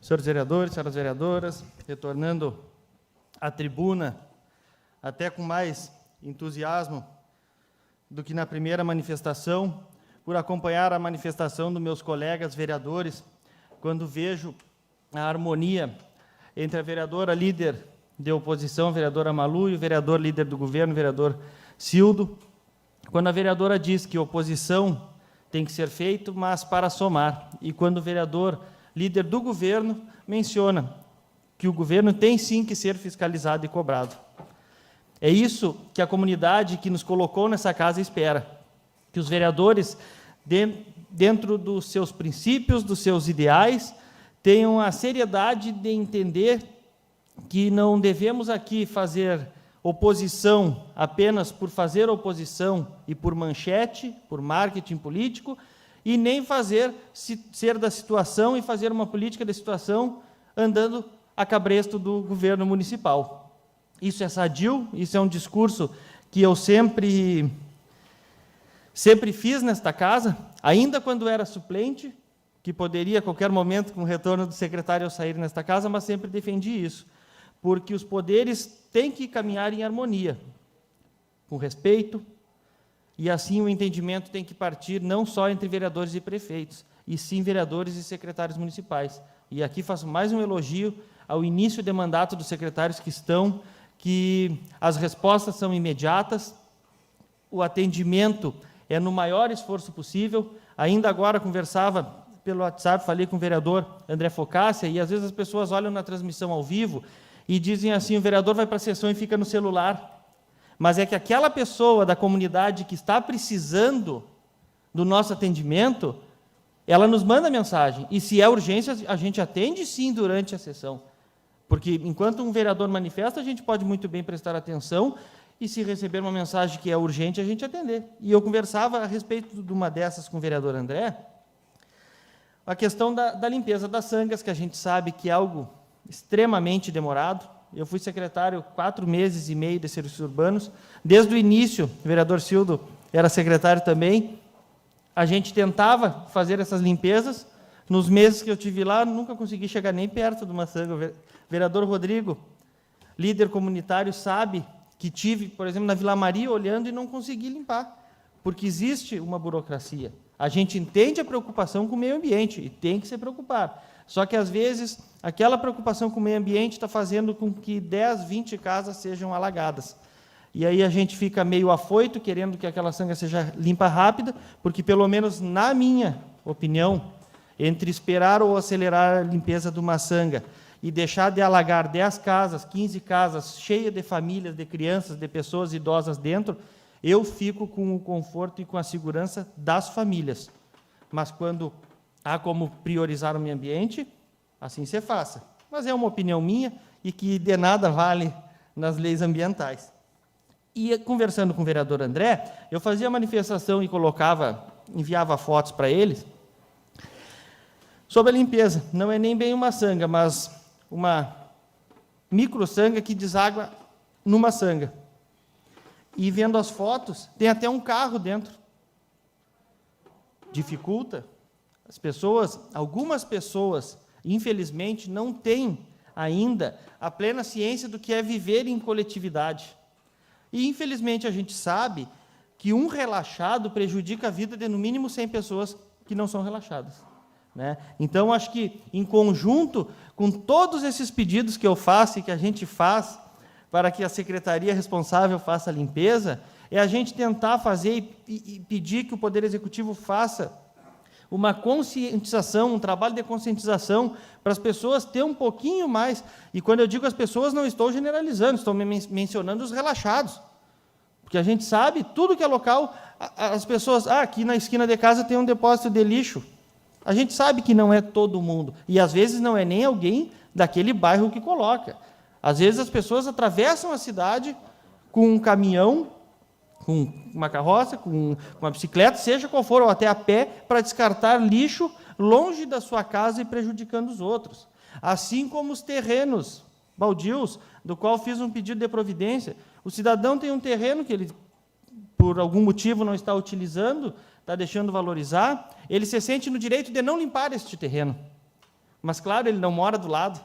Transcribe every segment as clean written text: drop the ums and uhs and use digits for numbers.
Senhores vereadores, senhoras vereadoras, retornando à tribuna, até com mais entusiasmo do que na primeira manifestação, por acompanhar a manifestação dos meus colegas vereadores, quando vejo a harmonia entre a vereadora líder de oposição, vereadora Malu, e o vereador líder do governo, vereador Cildo, quando a vereadora diz que oposição tem que ser feito, mas para somar, e quando o vereador líder do governo menciona que o governo tem sim que ser fiscalizado e cobrado. É isso que a comunidade que nos colocou nessa casa espera, que os vereadores, dentro dos seus princípios, dos seus ideais, tenham a seriedade de entender que não devemos aqui fazer oposição apenas por fazer oposição e por manchete, por marketing político, e nem fazer ser da situação e fazer uma política da situação andando a cabresto do governo municipal. Isso é sadio, isso é um discurso que eu sempre fiz nesta casa, ainda quando era suplente, que poderia a qualquer momento, com o retorno do secretário, eu sair nesta casa, mas sempre defendi isso, porque os poderes têm que caminhar em harmonia, com respeito, e assim o entendimento tem que partir não só entre vereadores e prefeitos, e sim vereadores e secretários municipais. E aqui faço mais um elogio ao início de mandato dos secretários que as respostas são imediatas, o atendimento é no maior esforço possível. Ainda agora conversava pelo WhatsApp, falei com o vereador André Focássia, e às vezes as pessoas olham na transmissão ao vivo e dizem assim, o vereador vai para a sessão e fica no celular. Mas é que aquela pessoa da comunidade que está precisando do nosso atendimento, ela nos manda mensagem. E se é urgência, a gente atende sim durante a sessão. Porque enquanto um vereador manifesta, a gente pode muito bem prestar atenção e se receber uma mensagem que é urgente, a gente atender. E eu conversava a respeito de uma dessas com o vereador André, a questão da limpeza das sangas, que a gente sabe que é algo extremamente demorado. Eu fui secretário 4 meses e meio de serviços urbanos. Desde o início, o vereador Cildo era secretário também. A gente tentava fazer essas limpezas. Nos meses que eu tive lá, nunca consegui chegar nem perto de uma sanga. O vereador Rodrigo, líder comunitário, sabe que tive, por exemplo, na Vila Maria, olhando e não consegui limpar, porque existe uma burocracia. A gente entende a preocupação com o meio ambiente e tem que se preocupar. Só que, às vezes, aquela preocupação com o meio ambiente está fazendo com que 10, 20 casas sejam alagadas. E aí a gente fica meio afoito, querendo que aquela sanga seja limpa rápida, porque, pelo menos na minha opinião, entre esperar ou acelerar a limpeza de uma sanga e deixar de alagar 10 casas, 15 casas, cheias de famílias, de crianças, de pessoas idosas dentro, eu fico com o conforto e com a segurança das famílias. Mas quando há como priorizar o meio ambiente, assim se faça. Mas é uma opinião minha e que de nada vale nas leis ambientais. E conversando com o vereador André, eu fazia manifestação e enviava fotos para eles sobre a limpeza. Não é nem bem uma sanga, mas uma micro sanga que deságua numa sanga. E vendo as fotos, tem até um carro dentro. Dificulta. Algumas pessoas, infelizmente, não têm ainda a plena ciência do que é viver em coletividade. E, infelizmente, a gente sabe que um relaxado prejudica a vida de, no mínimo, 100 pessoas que não são relaxadas. Né? Então, acho que, em conjunto, com todos esses pedidos que eu faço e que a gente faz para que a secretaria responsável faça a limpeza, é a gente tentar fazer e pedir que o Poder Executivo faça uma conscientização, um trabalho de conscientização para as pessoas ter um pouquinho mais. E quando eu digo as pessoas, não estou generalizando, estou mencionando os relaxados. Porque a gente sabe, tudo que é local, as pessoas, aqui na esquina de casa tem um depósito de lixo. A gente sabe que não é todo mundo. E às vezes não é nem alguém daquele bairro que coloca. Às vezes as pessoas atravessam a cidade com um caminhão, com uma carroça, com uma bicicleta, seja qual for, ou até a pé, para descartar lixo longe da sua casa e prejudicando os outros. Assim como os terrenos baldios, do qual fiz um pedido de providência. O cidadão tem um terreno que ele, por algum motivo, não está utilizando, está deixando valorizar, ele se sente no direito de não limpar este terreno. Mas, claro, ele não mora do lado.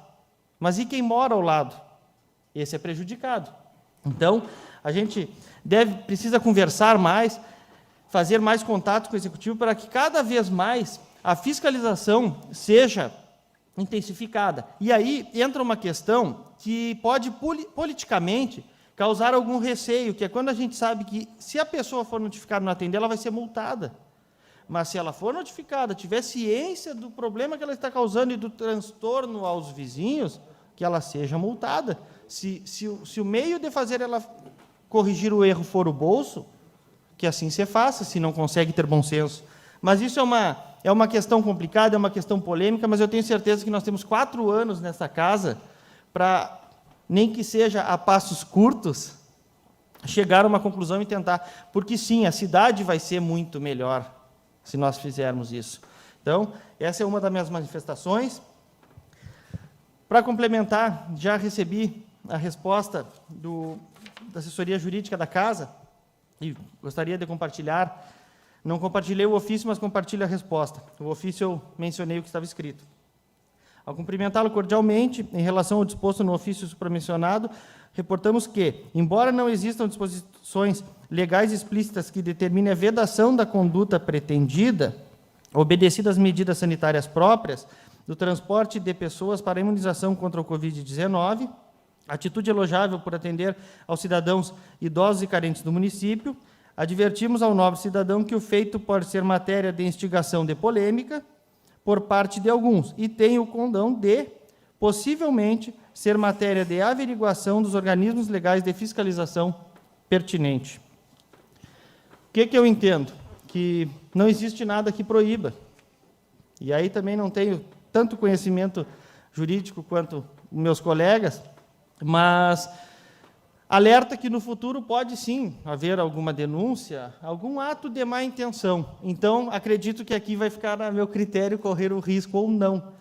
Mas e quem mora ao lado? Esse é prejudicado. Então, a gente precisa conversar mais, fazer mais contato com o Executivo para que cada vez mais a fiscalização seja intensificada. E aí entra uma questão que pode politicamente causar algum receio, que é quando a gente sabe que se a pessoa for notificada e não atender, ela vai ser multada. Mas se ela for notificada, tiver ciência do problema que ela está causando e do transtorno aos vizinhos, que ela seja multada. Se o meio de fazer ela corrigir o erro for o bolso, que assim se faça, se não consegue ter bom senso. Mas isso é uma questão complicada, é uma questão polêmica, mas eu tenho certeza que nós temos 4 anos nessa casa para, nem que seja a passos curtos, chegar a uma conclusão e tentar. Porque, sim, a cidade vai ser muito melhor se nós fizermos isso. Então, essa é uma das minhas manifestações. Para complementar, já recebi a resposta da assessoria jurídica da casa e gostaria de compartilhar. Não compartilhei o ofício, mas compartilho a resposta. O ofício eu mencionei o que estava escrito. Ao cumprimentá-lo cordialmente, em relação ao disposto no ofício supramencionado, reportamos que, embora não existam disposições legais explícitas que determinem a vedação da conduta pretendida, obedecidas às medidas sanitárias próprias, do transporte de pessoas para a imunização contra o Covid-19, atitude elogiável por atender aos cidadãos idosos e carentes do município, advertimos ao nobre cidadão que o feito pode ser matéria de instigação de polêmica por parte de alguns e tem o condão de, possivelmente, ser matéria de averiguação dos organismos legais de fiscalização pertinente. O que eu entendo? Que não existe nada que proíba. E aí também não tenho tanto conhecimento jurídico quanto meus colegas, mas alerta que no futuro pode sim haver alguma denúncia, algum ato de má intenção. Então, acredito que aqui vai ficar a meu critério correr o risco ou não.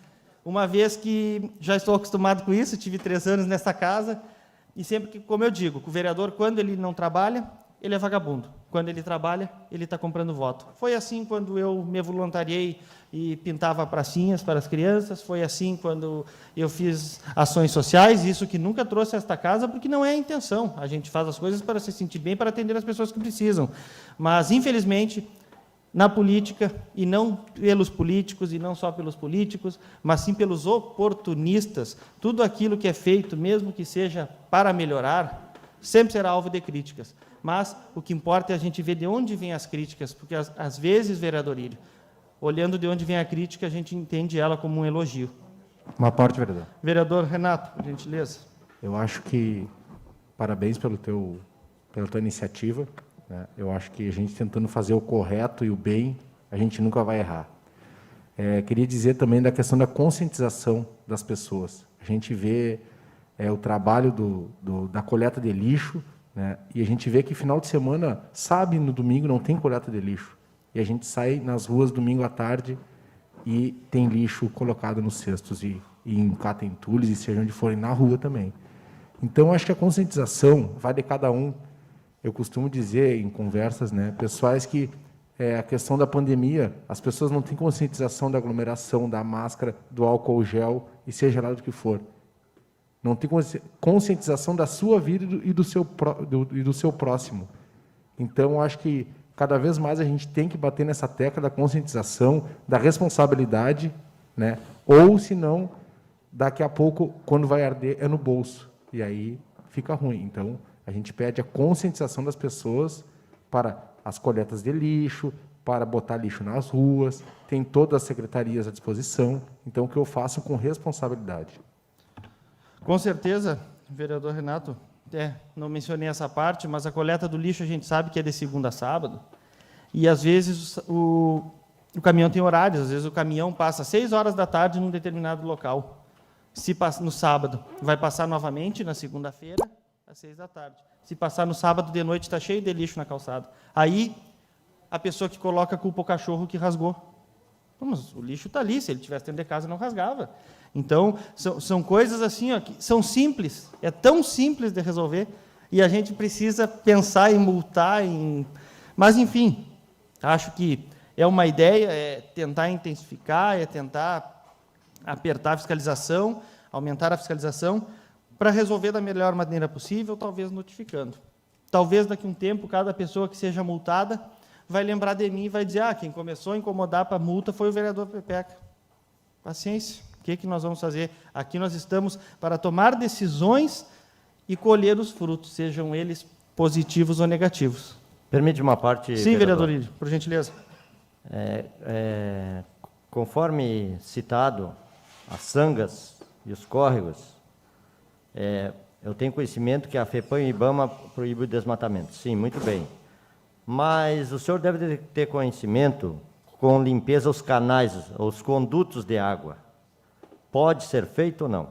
Uma vez que já estou acostumado com isso, tive 3 anos nessa casa, e sempre que, como eu digo, o vereador, quando ele não trabalha, ele é vagabundo. Quando ele trabalha, ele está comprando voto. Foi assim quando eu me voluntariei e pintava pracinhas para as crianças, foi assim quando eu fiz ações sociais, isso que nunca trouxe a esta casa, porque não é a intenção. A gente faz as coisas para se sentir bem, para atender as pessoas que precisam. Mas, infelizmente, na política, e não pelos políticos, e não só pelos políticos, mas sim pelos oportunistas, tudo aquilo que é feito, mesmo que seja para melhorar, sempre será alvo de críticas. Mas o que importa é a gente ver de onde vêm as críticas, porque, às vezes, vereador Írio, olhando de onde vem a crítica, a gente entende ela como um elogio. Uma parte, vereador. Vereador Renato, por gentileza. Eu acho que, parabéns pela tua iniciativa, né? Eu acho que a gente tentando fazer o correto e o bem, a gente nunca vai errar. Queria dizer também da questão da conscientização das pessoas. A gente vê o trabalho da coleta de lixo, né? E a gente vê que final de semana, sábado e no domingo, não tem coleta de lixo. E a gente sai nas ruas domingo à tarde e tem lixo colocado nos cestos e em catentulhos e seja onde forem na rua também. Então, acho que a conscientização vai de cada um. Eu costumo dizer em conversas, né, pessoais, que a questão da pandemia, as pessoas não têm conscientização da aglomeração, da máscara, do álcool gel e seja lá do que for. Não tem conscientização da sua vida e do seu próximo. Então, acho que cada vez mais a gente tem que bater nessa tecla da conscientização, da responsabilidade, né? Ou, se não, daqui a pouco, quando vai arder, é no bolso. E aí fica ruim. Então, a gente pede a conscientização das pessoas para as coletas de lixo, para botar lixo nas ruas, tem todas as secretarias à disposição. Então, que eu faço com responsabilidade. Com certeza, vereador Renato, não mencionei essa parte, mas a coleta do lixo a gente sabe que é de segunda a sábado, e às vezes o caminhão tem horários, às vezes o caminhão passa às 6 horas da tarde num determinado local. Se passa no sábado, vai passar novamente na segunda-feira, às 6 da tarde. Se passar no sábado de noite, está cheio de lixo na calçada. Aí, a pessoa que coloca culpa o cachorro que rasgou. Mas o lixo está ali, se ele tivesse dentro de casa, não rasgava. Então, são coisas assim, ó, que são simples, é tão simples de resolver, e a gente precisa pensar em multar, mas, enfim, acho que é uma ideia, é tentar intensificar, é tentar apertar a fiscalização, aumentar a fiscalização, para resolver da melhor maneira possível, talvez notificando. Talvez daqui a um tempo, cada pessoa que seja multada vai lembrar de mim e vai dizer, quem começou a incomodar para a multa foi o vereador Pepeca. Paciência, o que nós vamos fazer? Aqui nós estamos para tomar decisões e colher os frutos, sejam eles positivos ou negativos. Permite uma parte, Sim, vereador Írio, por gentileza. Conforme citado, as sangas e os córregos, eu tenho conhecimento que a FEPAM e o IBAMA proíbem o desmatamento. Sim, muito bem. Mas o senhor deve ter conhecimento com limpeza aos canais, aos condutos de água. Pode ser feito ou não?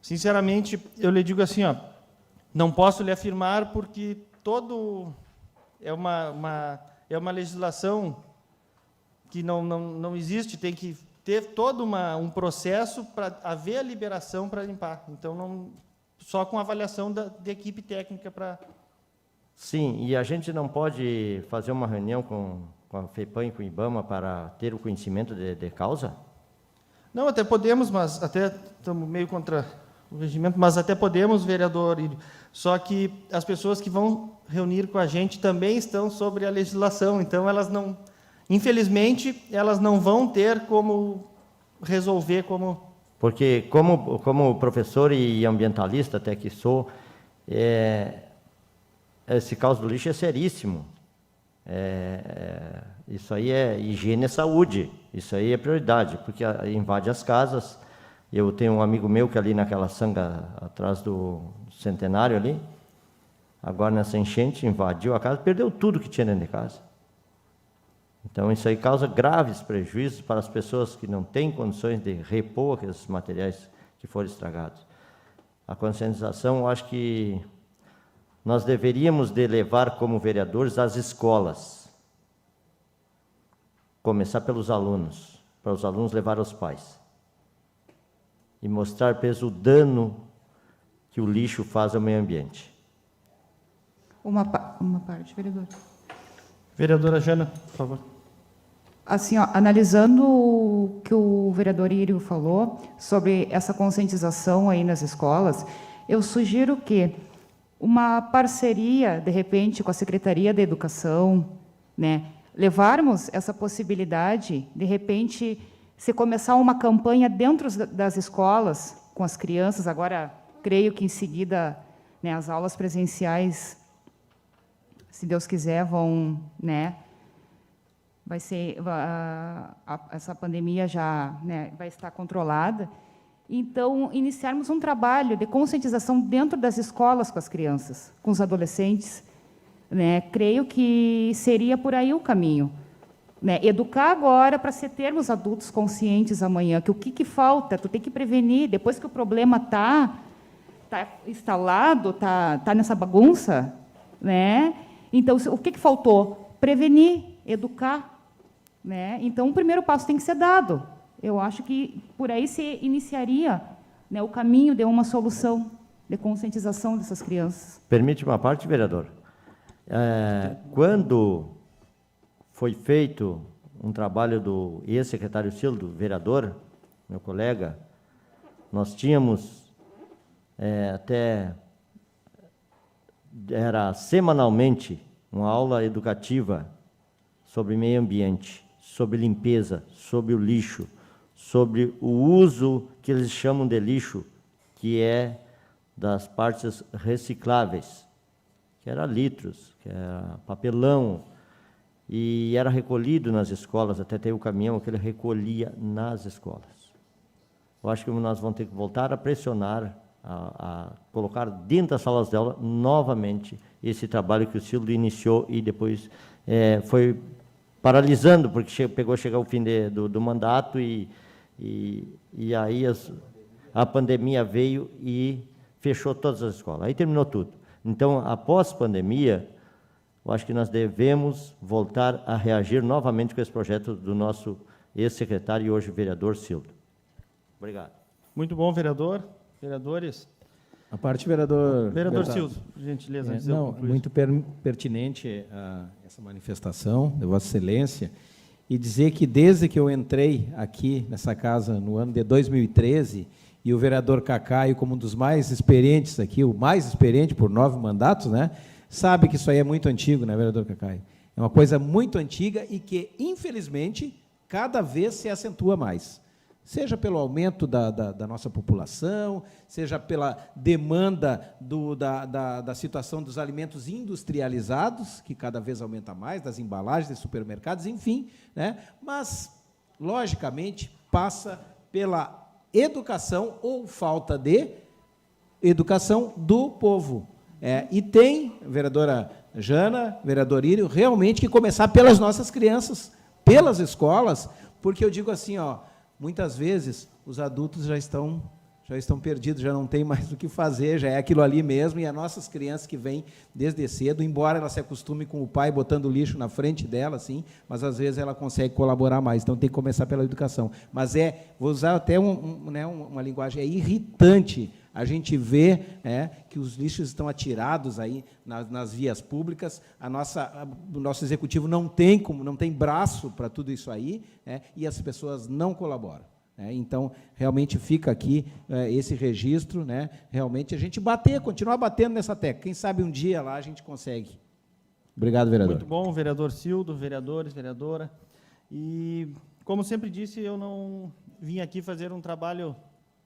Sinceramente, eu lhe digo assim, não posso lhe afirmar porque é uma legislação que não existe, tem que ter todo um processo para haver a liberação para limpar. Então, só com avaliação da equipe técnica para... Sim, e a gente não pode fazer uma reunião com a FEPAM e com o IBAMA para ter o conhecimento de causa? Não, até podemos, mas até estamos meio contra o regimento, mas até podemos, vereador Írio. Só que as pessoas que vão reunir com a gente também estão sobre a legislação, então elas não... Infelizmente, elas não vão ter como resolver como... Porque, como professor e ambientalista, até que sou, esse caso do lixo é seríssimo. Isso aí é higiene e saúde, isso aí é prioridade, porque invade as casas. Eu tenho um amigo meu que ali naquela sanga atrás do Centenário ali, agora nessa enchente, invadiu a casa, perdeu tudo que tinha dentro de casa. Então, isso aí causa graves prejuízos para as pessoas que não têm condições de repor aqueles materiais que foram estragados. A conscientização, eu acho que nós deveríamos de levar como vereadores às escolas. Começar pelos alunos, para os alunos levar aos pais. E mostrar para eles o dano que o lixo faz ao meio ambiente. Uma parte, vereador. Vereadora Jana, por favor. Assim, analisando o que o vereador Írio falou sobre essa conscientização aí nas escolas, eu sugiro que uma parceria, de repente, com a Secretaria da Educação, né, levarmos essa possibilidade, de repente, se começar uma campanha dentro das escolas, com as crianças, agora, creio que em seguida, né, as aulas presenciais, se Deus quiser, vão, né, vai ser, essa pandemia já, né, vai estar controlada. Então, iniciarmos um trabalho de conscientização dentro das escolas com as crianças, com os adolescentes, né? Creio que seria por aí o caminho, né? Educar agora para termos adultos conscientes amanhã, que o que falta, tu tem que prevenir, depois que o problema está instalado, está nessa bagunça, né? Então, o que faltou? Prevenir, educar, né? Então, o primeiro passo tem que ser dado. Eu acho que por aí se iniciaria, né, o caminho de uma solução de conscientização dessas crianças. Permite uma parte, vereador? Quando foi feito um trabalho do ex-secretário Sildo, vereador, meu colega, nós tínhamos era semanalmente uma aula educativa sobre meio ambiente, sobre limpeza, sobre o lixo, sobre o uso que eles chamam de lixo, que é das partes recicláveis, que era litros, que era papelão, e era recolhido nas escolas, até tem o caminhão que ele recolhia nas escolas. Eu acho que nós vamos ter que voltar a pressionar, a colocar dentro das salas de aula novamente esse trabalho que o Silvio iniciou e depois foi paralisando, porque chegou o fim do mandato e aí a pandemia veio e fechou todas as escolas. Aí terminou tudo. Então, após a pandemia, eu acho que nós devemos voltar a reagir novamente com esse projeto do nosso ex-secretário e hoje vereador Silvio. Obrigado. Muito bom, vereador. Vereadores. A parte, vereador... Vereador Silvio, por gentileza. Muito pertinente essa manifestação de Vossa Excelência. e dizer que desde que eu entrei aqui nessa casa no ano de 2013, e o vereador Cacaio, como um dos mais experientes aqui, o mais experiente por 9 mandatos, né, sabe que isso aí é muito antigo, né, vereador Cacaio? É uma coisa muito antiga e que, infelizmente, cada vez se acentua mais. Seja pelo aumento da nossa população, seja pela demanda da situação dos alimentos industrializados, que cada vez aumenta mais, das embalagens de supermercados, enfim, né? Mas, logicamente, passa pela educação ou falta de educação do povo. E tem, vereadora Jana, vereador Írio, realmente que começar pelas nossas crianças, pelas escolas, porque eu digo assim, ó, muitas vezes os adultos já estão perdidos, já não tem mais o que fazer, já é aquilo ali mesmo, e as nossas crianças que vêm desde cedo, embora ela se acostume com o pai botando lixo na frente dela, assim, mas às vezes ela consegue colaborar mais, então tem que começar pela educação. Mas vou usar até uma linguagem, é irritante a gente ver que os lixos estão atirados aí nas vias públicas, o nosso executivo não tem braço para tudo isso aí, e as pessoas não colaboram. Então, realmente fica aqui esse registro, realmente a gente continuar batendo nessa tecla. Quem sabe um dia lá a gente consegue. Obrigado, vereador. Muito bom, vereador Cildo, vereadores, vereadora. E, como sempre disse, eu não vim aqui fazer um trabalho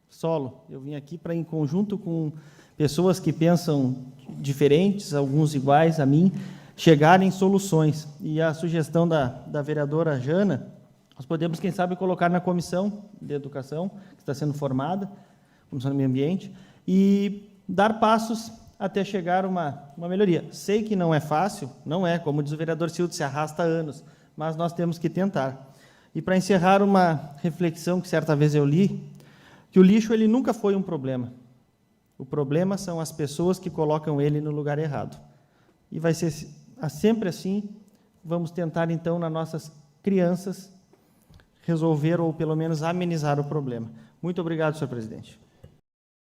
solo. Eu vim aqui para, em conjunto com pessoas que pensam diferentes, alguns iguais a mim, chegarem em soluções. E a sugestão da vereadora Jana, nós podemos, quem sabe, colocar na comissão de educação, que está sendo formada, comissão do meio ambiente, e dar passos até chegar uma melhoria. Sei que não é fácil, não é, como diz o vereador Cildo, se arrasta anos, mas nós temos que tentar. E, para encerrar, uma reflexão que certa vez eu li, que o lixo ele nunca foi um problema. O problema são as pessoas que colocam ele no lugar errado. E vai ser sempre assim. Vamos tentar, então, nas nossas crianças, resolver ou, pelo menos, amenizar o problema. Muito obrigado, senhor presidente.